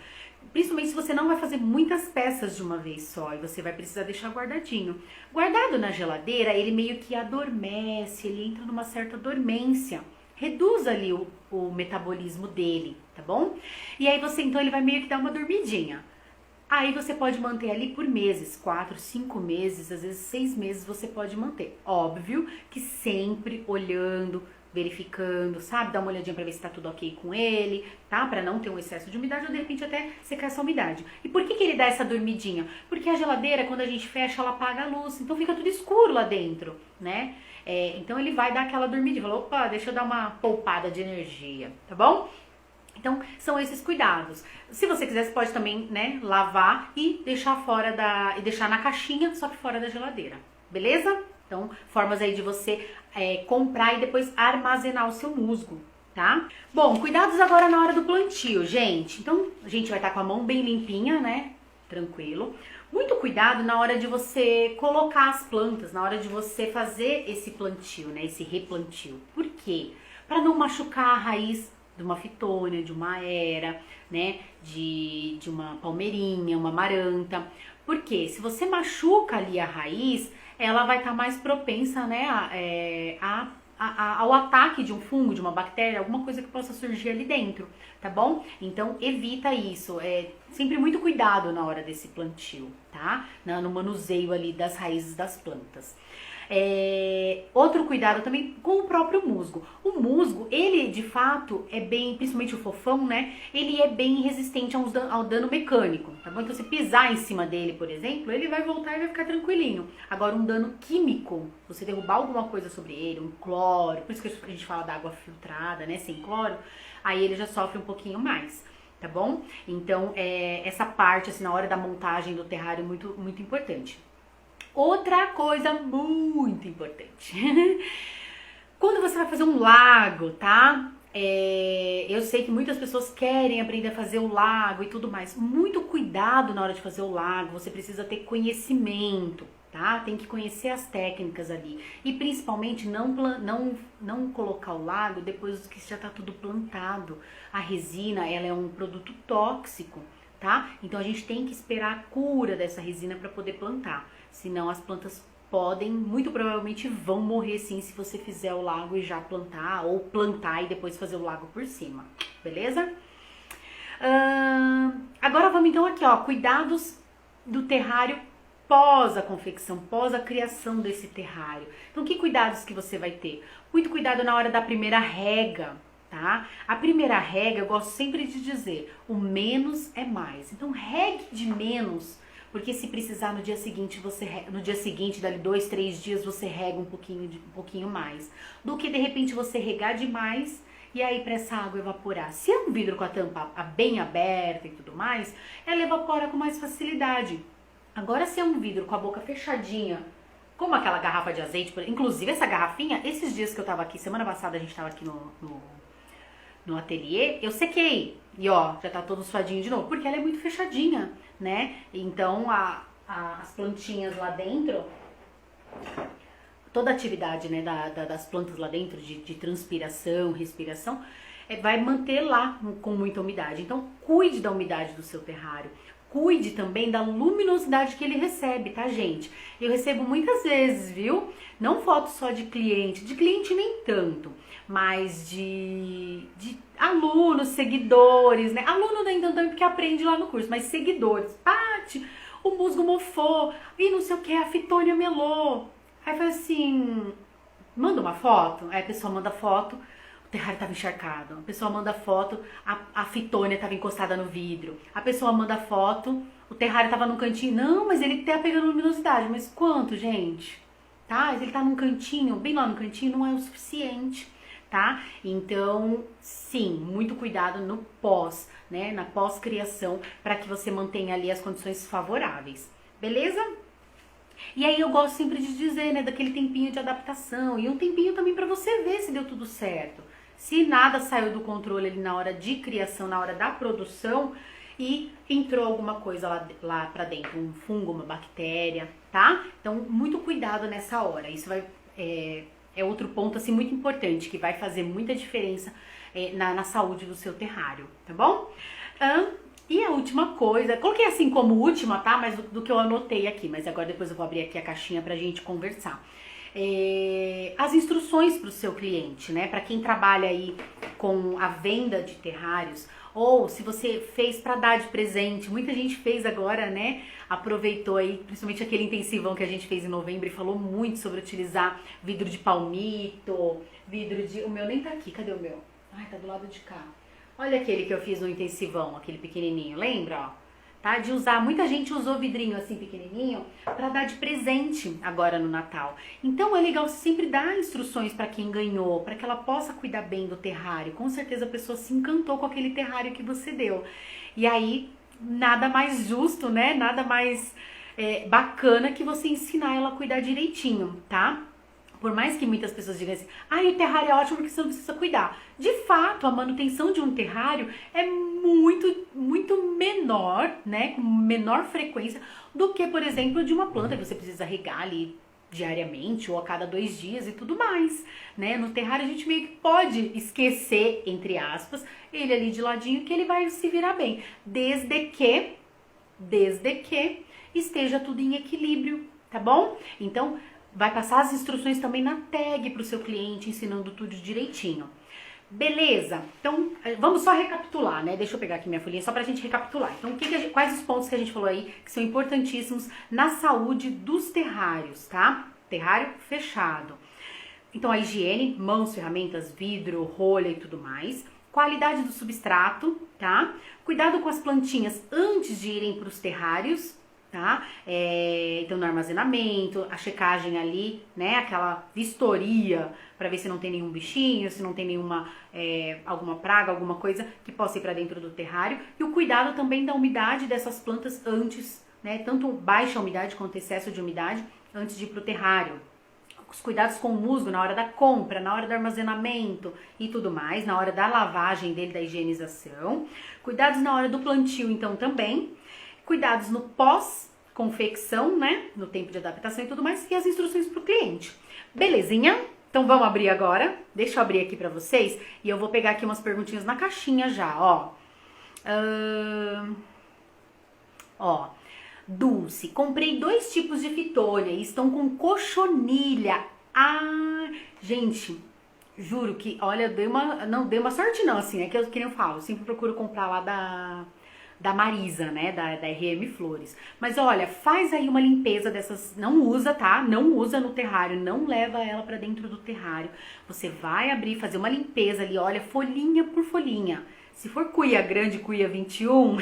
Principalmente se você não vai fazer muitas peças de uma vez só e você vai precisar deixar guardadinho. Guardado na geladeira, ele meio que adormece, ele entra numa certa dormência. Reduz ali o metabolismo dele, tá bom? E aí você, então, ele vai meio que dar uma dormidinha. Aí você pode manter ali por meses, 4, 5 meses, às vezes 6 meses você pode manter. Óbvio que sempre olhando, verificando, sabe? Dá uma olhadinha pra ver se tá tudo ok com ele, tá? Pra não ter um excesso de umidade ou de repente até secar essa umidade. E por que ele dá essa dormidinha? Porque a geladeira, quando a gente fecha, ela apaga a luz, então fica tudo escuro lá dentro, né? Então ele vai dar aquela dormidinha, fala, opa, deixa eu dar uma poupada de energia, tá bom? Então, são esses cuidados. Se você quiser, você pode também, né, lavar e deixar deixar na caixinha, só que fora da geladeira. Beleza? Então, formas aí de você comprar e depois armazenar o seu musgo, tá? Bom, cuidados agora na hora do plantio, gente. Então, a gente vai estar com a mão bem limpinha, né? Tranquilo. Muito cuidado na hora de você colocar as plantas, na hora de você fazer esse plantio, né? Esse replantio. Por quê? Para não machucar a raiz de uma fitônia, de uma era, né? De uma palmeirinha, uma maranta. Porque se você machuca ali a raiz, ela vai estar mais propensa, né, ao ataque de um fungo, de uma bactéria, alguma coisa que possa surgir ali dentro, tá bom? Então evita isso, sempre muito cuidado na hora desse plantio, tá? No manuseio ali das raízes das plantas. Outro cuidado também com o próprio musgo. O musgo, ele de fato é bem, principalmente o fofão, né? Ele é bem resistente ao dano mecânico, tá bom? Então se pisar em cima dele, por exemplo, ele vai voltar e vai ficar tranquilinho. Agora um dano químico, você derrubar alguma coisa sobre ele, um cloro, por isso que a gente fala da água filtrada, né? Sem cloro, aí ele já sofre um pouquinho mais. Tá bom? Então, essa parte, assim, na hora da montagem do terrário é muito, muito importante. Outra coisa muito importante, quando você vai fazer um lago, tá? Eu sei que muitas pessoas querem aprender a fazer o lago e tudo mais. Muito cuidado na hora de fazer o lago, você precisa ter conhecimento, tá? Tem que conhecer as técnicas ali. E principalmente não colocar o lago depois que já tá tudo plantado. A resina, ela é um produto tóxico, tá? Então a gente tem que esperar a cura dessa resina para poder plantar. Senão as plantas podem, muito provavelmente vão morrer sim se você fizer o lago e já plantar, ou plantar e depois fazer o lago por cima, beleza? Agora vamos então aqui, ó, cuidados do terrário pós a confecção, pós a criação desse terrário. Então que cuidados que você vai ter? Muito cuidado na hora da primeira rega, tá? A primeira rega, eu gosto sempre de dizer, o menos é mais. Então regue de menos, porque se precisar no dia seguinte, dali 2, 3 dias, você rega um pouquinho mais. Do que de repente você regar demais e aí para essa água evaporar. Se é um vidro com a tampa bem aberta e tudo mais, ela evapora com mais facilidade. Agora se é um vidro com a boca fechadinha, como aquela garrafa de azeite, inclusive essa garrafinha, esses dias que eu tava aqui, semana passada a gente tava aqui no ateliê, eu sequei. E ó, já tá todo suadinho de novo, porque ela é muito fechadinha, né? Então as plantinhas lá dentro, toda a atividade, né, das plantas lá dentro, de transpiração, respiração, vai manter lá com muita umidade. Então cuide da umidade do seu terrário. Cuide também da luminosidade que ele recebe, tá, gente? Eu recebo muitas vezes, viu? Não fotos só de cliente nem tanto, mas de alunos, seguidores, né? Aluno nem tanto também porque aprende lá no curso, mas seguidores. Paty, o musgo mofou, e não sei o que, a fitônia melou. Aí faz assim, manda uma foto, aí a pessoa manda foto, o terrário estava encharcado. A pessoa manda foto, a fitônia estava encostada no vidro. A pessoa manda foto, o terrário estava no cantinho. Não, mas ele tá pegando luminosidade. Mas quanto, gente? Tá? Mas ele tá num cantinho, bem lá no cantinho, não é o suficiente, tá? Então, sim, muito cuidado no pós, né? Na pós-criação, para que você mantenha ali as condições favoráveis. Beleza? E aí eu gosto sempre de dizer, né, daquele tempinho de adaptação e um tempinho também para você ver se deu tudo certo. Se nada saiu do controle ali na hora de criação, na hora da produção e entrou alguma coisa lá pra dentro, um fungo, uma bactéria, tá? Então, muito cuidado nessa hora. Isso é outro ponto, assim, muito importante, que vai fazer muita diferença na saúde do seu terrário, tá bom? E a última coisa, coloquei assim como última, tá? Mas do que eu anotei aqui, mas agora depois eu vou abrir aqui a caixinha pra gente conversar. As instruções para o seu cliente, né? Para quem trabalha aí com a venda de terrários, ou se você fez para dar de presente, muita gente fez agora, né? Aproveitou aí, principalmente aquele intensivão que a gente fez em novembro e falou muito sobre utilizar vidro de palmito, o meu nem tá aqui, cadê o meu? Ai, tá do lado de cá. Olha aquele que eu fiz no intensivão, aquele pequenininho, lembra, ó? tá? De usar, muita gente usou vidrinho assim pequenininho para dar de presente agora no Natal. Então é legal sempre dar instruções para quem ganhou, para que ela possa cuidar bem do terrário. Com certeza a pessoa se encantou com aquele terrário que você deu. E aí, nada mais justo, né? Nada mais bacana que você ensinar ela a cuidar direitinho, tá? Por mais que muitas pessoas digam assim, o terrário é ótimo porque você não precisa cuidar. De fato, a manutenção de um terrário é muito menor, né, com menor frequência do que, por exemplo, de uma planta que você precisa regar ali diariamente ou a cada 2 dias e tudo mais, né? No terrário a gente meio que pode esquecer, entre aspas, ele ali de ladinho que ele vai se virar bem, desde que esteja tudo em equilíbrio, tá bom? Então, vai passar as instruções também na tag para o seu cliente, ensinando tudo direitinho. Beleza? Então, vamos só recapitular, né? Deixa eu pegar aqui minha folhinha só pra gente recapitular. Então, quais os pontos que a gente falou aí que são importantíssimos na saúde dos terrários, tá? Terrário fechado. Então, a higiene, mãos, ferramentas, vidro, rolha e tudo mais. Qualidade do substrato, tá? Cuidado com as plantinhas antes de irem para os terrários, tá? Então, no armazenamento, a checagem ali, né? Aquela vistoria para ver se não tem nenhum bichinho, se não tem nenhuma alguma praga, alguma coisa que possa ir para dentro do terrário. E o cuidado também da umidade dessas plantas antes, né? Tanto baixa umidade quanto excesso de umidade antes de ir para o terrário. Os cuidados com o musgo na hora da compra, na hora do armazenamento e tudo mais, na hora da lavagem dele, da higienização. Cuidados na hora do plantio, então, também. Cuidados no pós-confecção, né? No tempo de adaptação e tudo mais. E as instruções para o cliente. Belezinha? Então vamos abrir agora. Deixa eu abrir aqui para vocês. E eu vou pegar aqui umas perguntinhas na caixinha já, ó. Dulce, comprei 2 tipos de fitônia e estão com cochonilha. Gente, juro que, olha, não dei uma sorte não, assim, é que eu falo, eu sempre procuro comprar lá da Marisa, né, da RM Flores. Mas olha, faz aí uma limpeza dessas, não usa, tá? Não usa no terrário, não leva ela pra dentro do terrário. Você vai abrir, fazer uma limpeza ali, olha, folhinha por folhinha. Se for cuia grande, cuia 21,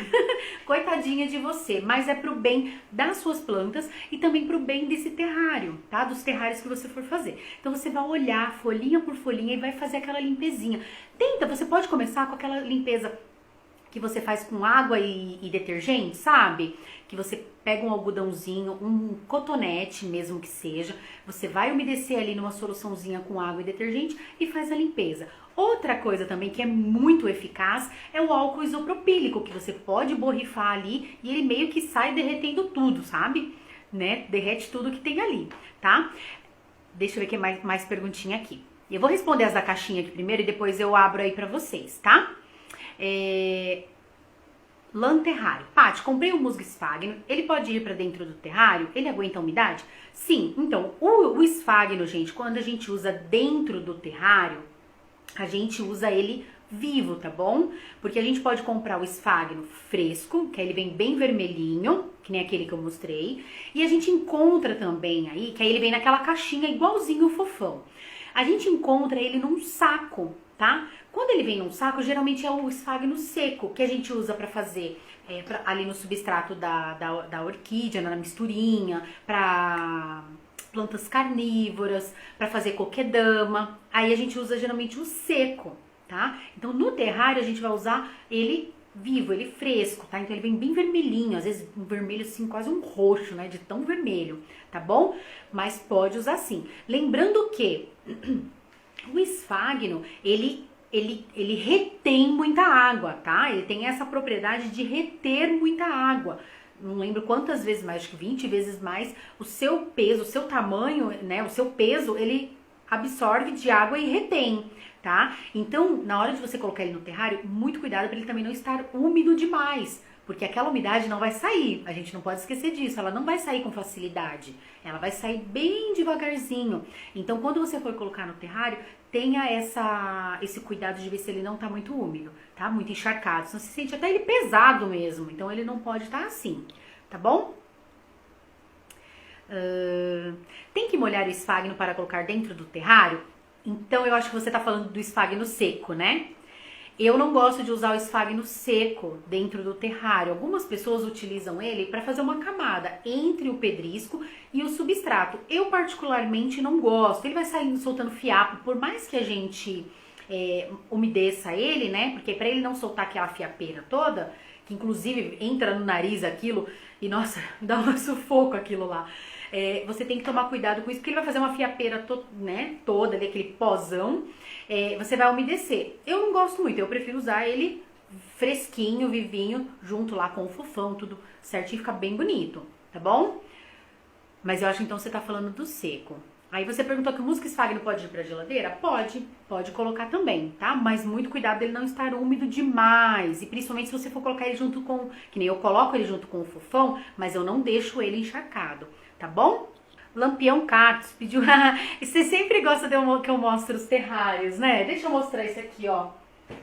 coitadinha de você, mas é pro bem das suas plantas e também pro bem desse terrário, tá? Dos terrários que você for fazer. Então você vai olhar folhinha por folhinha e vai fazer aquela limpezinha. Você pode começar com aquela limpeza que você faz com água e detergente, sabe? Que você pega um algodãozinho, um cotonete mesmo que seja, você vai umedecer ali numa soluçãozinha com água e detergente e faz a limpeza. Outra coisa também que é muito eficaz é o álcool isopropílico, que você pode borrifar ali e ele meio que sai derretendo tudo, sabe? Né? Derrete tudo que tem ali, tá? Deixa eu ver que mais perguntinha aqui. Eu vou responder as da caixinha aqui primeiro e depois eu abro aí pra vocês, tá? Lanterrário. Paty, comprei um musgo esfagno, ele pode ir para dentro do terrário? Ele aguenta a umidade? Sim, então, o esfagno, gente, quando a gente usa dentro do terrário, a gente usa ele vivo, tá bom? Porque a gente pode comprar o esfagno fresco, que aí ele vem bem vermelhinho, que nem aquele que eu mostrei, e a gente encontra também aí, que aí ele vem naquela caixinha igualzinho o fofão. A gente encontra ele num saco, tá? Quando ele vem num saco, geralmente é o esfagno seco, que a gente usa para fazer ali no substrato da orquídea, na misturinha, para plantas carnívoras, para fazer coquedama. Aí a gente usa geralmente o seco, tá? Então no terrário a gente vai usar ele vivo, ele fresco, tá? Então ele vem bem vermelhinho, às vezes um vermelho assim, quase um roxo, né? De tão vermelho, tá bom? Mas pode usar sim. Lembrando que o esfagno, ele retém muita água, tá? Ele tem essa propriedade de reter muita água. Não lembro quantas vezes mais, acho que 20 vezes mais, o seu peso, o seu tamanho, né? O seu peso, ele absorve de água e retém, tá? Então, na hora de você colocar ele no terrário, muito cuidado para ele também não estar úmido demais, porque aquela umidade não vai sair, a gente não pode esquecer disso, ela não vai sair com facilidade, ela vai sair bem devagarzinho. Então, quando você for colocar no terrário, tenha esse cuidado de ver se ele não tá muito úmido, tá? Muito encharcado, senão você sente até ele pesado mesmo, então ele não pode estar assim, tá bom? Tem que molhar o esfagno para colocar dentro do terrário? Então, eu acho que você tá falando do esfagno seco, né? Eu não gosto de usar o esfagno seco dentro do terrário. Algumas pessoas utilizam ele para fazer uma camada entre o pedrisco e o substrato. Eu particularmente não gosto. Ele vai saindo soltando fiapo, por mais que a gente umedeça ele, né? Porque para ele não soltar aquela fiapeira toda, que inclusive entra no nariz aquilo e nossa, dá um sufoco aquilo lá. Você tem que tomar cuidado com isso, porque ele vai fazer uma fiapeira toda ali, aquele pozão. Você vai umedecer. Eu não gosto muito, eu prefiro usar ele fresquinho, vivinho, junto lá com o fofão, tudo certinho, fica bem bonito, tá bom? Mas eu acho que então você tá falando do seco. Aí você perguntou que o musgo esfagno pode ir pra geladeira? Pode colocar também, tá? Mas muito cuidado dele não estar úmido demais. E principalmente se você for colocar ele junto com, que nem eu coloco ele junto com o fofão, mas eu não deixo ele encharcado, tá bom? Lampião Cactus pediu. E você sempre gosta que eu mostre os terrários, né? Deixa eu mostrar esse aqui, ó.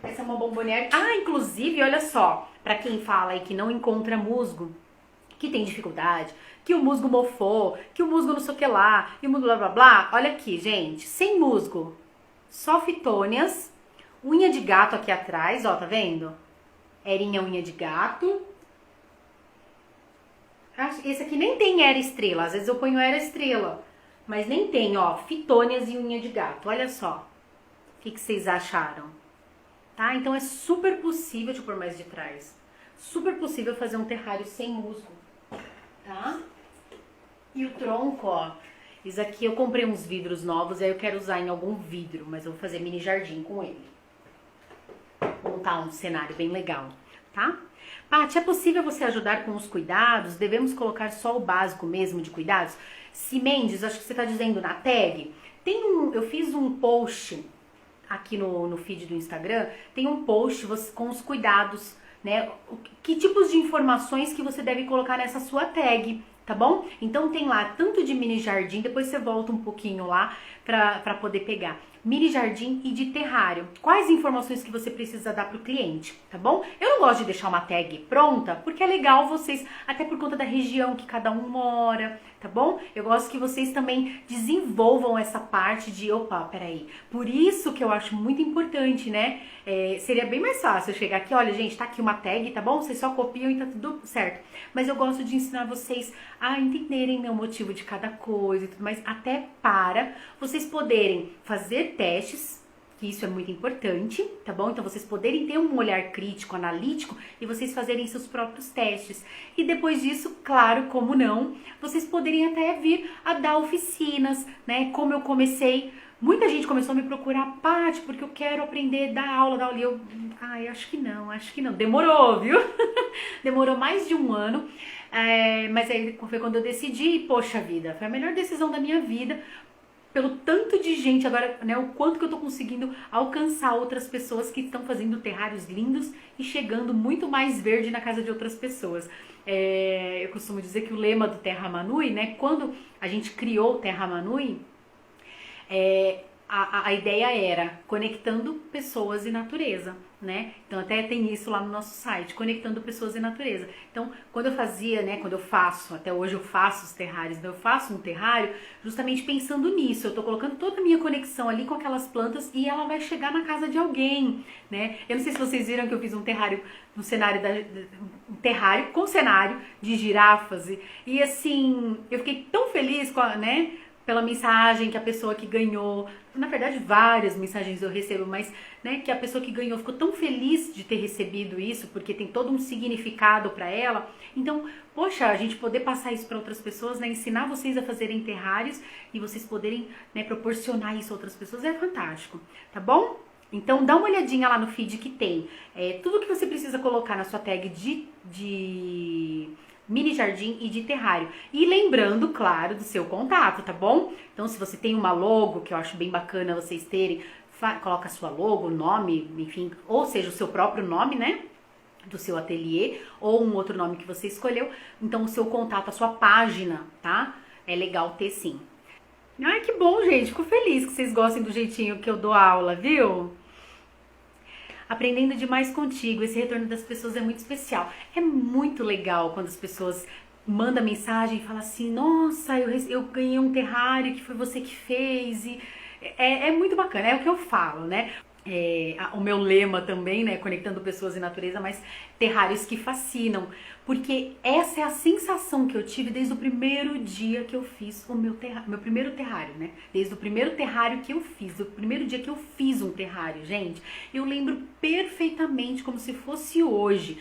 Essa é uma bomboniere. Ah, inclusive, olha só, pra quem fala aí que não encontra musgo, que tem dificuldade, que o musgo mofou, que o musgo não sei o que lá, e o musgo blá blá blá. Olha aqui, gente, sem musgo, só fitônias, unha de gato aqui atrás, ó, tá vendo? Erinha unha de gato. Esse aqui nem tem era estrela, às vezes eu ponho era estrela, mas nem tem, ó, fitônias e unha de gato, olha só. O que vocês acharam? Tá? Então é super possível, deixa eu pôr mais de trás, super possível fazer um terrário sem musgo, tá? E o tronco, ó, isso aqui eu comprei uns vidros novos, aí eu quero usar em algum vidro, mas eu vou fazer mini jardim com ele. Montar um cenário bem legal, tá? Paty, é possível você ajudar com os cuidados? Devemos colocar só o básico mesmo de cuidados? Se Mendes, acho que você tá dizendo na tag, eu fiz um post aqui no feed do Instagram, tem um post com os cuidados, né? Que tipos de informações que você deve colocar nessa sua tag, tá bom? Então tem lá tanto de mini jardim, depois você volta um pouquinho lá pra poder pegar. Mini jardim e de terrário. Quais informações que você precisa dar pro cliente, tá bom? Eu não gosto de deixar uma tag pronta, porque é legal vocês, até por conta da região que cada um mora, tá bom? Eu gosto que vocês também desenvolvam essa parte de, opa, peraí. Por isso que eu acho muito importante, né? Seria bem mais fácil eu chegar aqui, olha, gente, tá aqui uma tag, tá bom? Vocês só copiam e tá tudo certo. Mas eu gosto de ensinar vocês a entenderem, né, o motivo de cada coisa e tudo mais, até para vocês poderem fazer testes, que isso é muito importante, tá bom? Então vocês poderem ter um olhar crítico, analítico e vocês fazerem seus próprios testes. E depois disso, claro, como não, vocês poderem até vir a dar oficinas, né? Como eu comecei, muita gente começou a me procurar, Paty, porque eu quero aprender a dar aula. E eu, acho que não. Demorou, viu? Demorou mais de um ano. Mas aí foi quando eu decidi, poxa vida, foi a melhor decisão da minha vida, pelo tanto de gente agora, né, o quanto que eu tô conseguindo alcançar outras pessoas que estão fazendo terrários lindos e chegando muito mais verde na casa de outras pessoas. Eu costumo dizer que o lema do Terra Manui, né, quando a gente criou o Terra Manui, a ideia era conectando pessoas e natureza, né? Então até tem isso lá no nosso site, conectando pessoas e natureza. Então quando eu fazia, né, quando eu faço, até hoje eu faço os terrários, então eu faço um terrário justamente pensando nisso, eu tô colocando toda a minha conexão ali com aquelas plantas e ela vai chegar na casa de alguém, né? Eu não sei se vocês viram que eu fiz um terrário, um terrário com cenário de girafas e assim, eu fiquei tão feliz com né? Pela mensagem que a pessoa que ganhou, na verdade várias mensagens eu recebo, mas né, que a pessoa que ganhou ficou tão feliz de ter recebido isso, porque tem todo um significado para ela. Então, poxa, a gente poder passar isso para outras pessoas, né, ensinar vocês a fazerem terrários e vocês poderem, né, proporcionar isso a outras pessoas é fantástico, tá bom? Então dá uma olhadinha lá no feed que tem tudo que você precisa colocar na sua tag de mini jardim e de terrário. E lembrando, claro, do seu contato, tá bom? Então, se você tem uma logo, que eu acho bem bacana vocês terem, coloca a sua logo, nome, enfim, ou seja, o seu próprio nome, né? Do seu ateliê, ou um outro nome que você escolheu. Então, o seu contato, a sua página, tá? É legal ter sim. Ai, que bom, gente. Fico feliz que vocês gostem do jeitinho que eu dou aula, viu? Aprendendo demais contigo, esse retorno das pessoas é muito especial. É muito legal quando as pessoas mandam mensagem e falam assim, nossa, eu ganhei um terrário que foi você que fez. E é muito bacana, é o que eu falo, né? o meu lema também, né? Conectando pessoas e natureza, mas terrários que fascinam. Porque essa é a sensação que eu tive desde o primeiro dia que eu fiz o meu primeiro terrário, né? Desde o primeiro terrário que eu fiz, do primeiro dia que eu fiz um terrário, gente. Eu lembro perfeitamente, como se fosse hoje,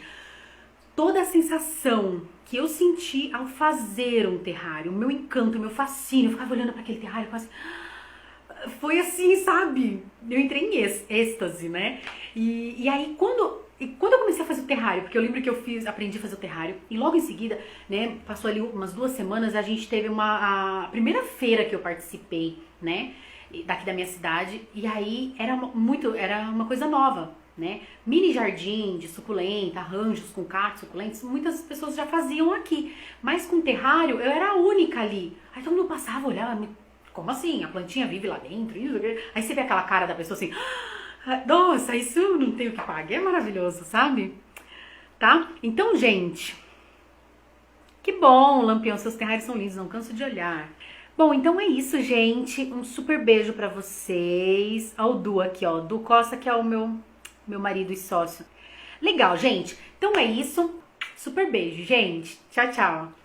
toda a sensação que eu senti ao fazer um terrário, o meu encanto, o meu fascínio, eu ficava olhando para aquele terrário quase... Foi assim, sabe? Eu entrei em êxtase, né? E aí, quando eu comecei a fazer o terrário, porque eu lembro que aprendi a fazer o terrário, e logo em seguida, né, passou ali umas 2 semanas, a gente teve a primeira feira que eu participei, né, daqui da minha cidade, e aí era uma coisa nova, né? Mini jardim de suculenta, arranjos com cactos suculentos, muitas pessoas já faziam aqui, mas com terrário eu era a única ali. Aí todo mundo passava, olhava, como assim? A plantinha vive lá dentro? Isso, aí você vê aquela cara da pessoa assim, nossa, isso não tem o que pagar, é maravilhoso, sabe? Tá? Então, gente, que bom, Lampião, seus terrários são lindos, não canso de olhar. Bom, então é isso, gente. Um super beijo pra vocês. Ó, o Du aqui, ó. Du Costa, que é o meu marido e sócio. Legal, gente. Então é isso. Super beijo, gente. Tchau, tchau.